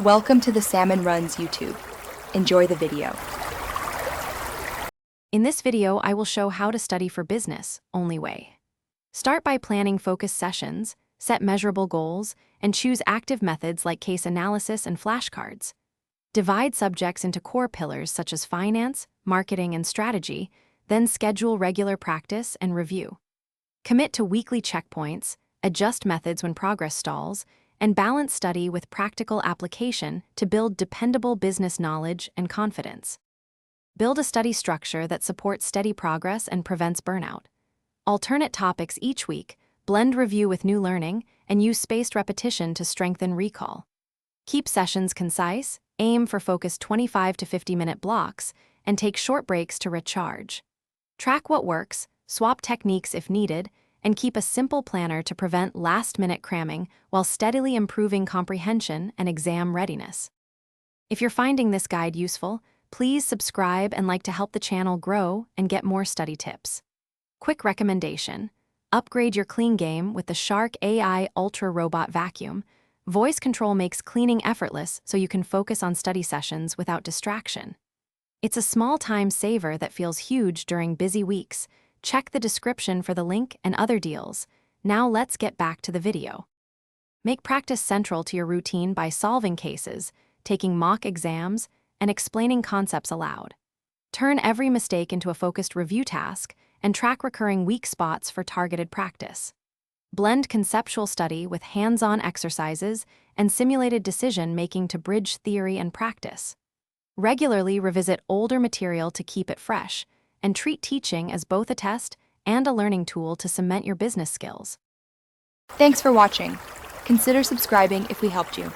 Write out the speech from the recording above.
Welcome to the Salmon Runs YouTube. Enjoy the video. In this video, I will show how to study for business, only way. Start by planning focused sessions, set measurable goals, and choose active methods like case analysis and flashcards. Divide subjects into core pillars such as finance, marketing, and strategy, then schedule regular practice and review. Commit to weekly checkpoints, adjust methods when progress stalls, and balance study with practical application to build dependable business knowledge and confidence. Build a study structure that supports steady progress and prevents burnout. Alternate topics each week, blend review with new learning, and use spaced repetition to strengthen recall. Keep sessions concise, aim for focused 25 to 50-minute blocks, and take short breaks to recharge. Track what works, swap techniques if needed, and keep a simple planner to prevent last-minute cramming while steadily improving comprehension and exam readiness. If you're finding this guide useful, please subscribe and like to help the channel grow and get more study tips. Quick recommendation: upgrade your clean game with the Shark AI Ultra Robot Vacuum. Voice control makes cleaning effortless so you can focus on study sessions without distraction. It's a small time saver that feels huge during busy weeks. Check the description for the link and other deals. Now let's get back to the video. Make practice central to your routine by solving cases, taking mock exams, and explaining concepts aloud. Turn every mistake into a focused review task and track recurring weak spots for targeted practice. Blend conceptual study with hands-on exercises and simulated decision-making to bridge theory and practice. Regularly revisit older material to keep it fresh, and treat teaching as both a test and a learning tool to cement your business skills. Thanks for watching. Consider subscribing if we helped you.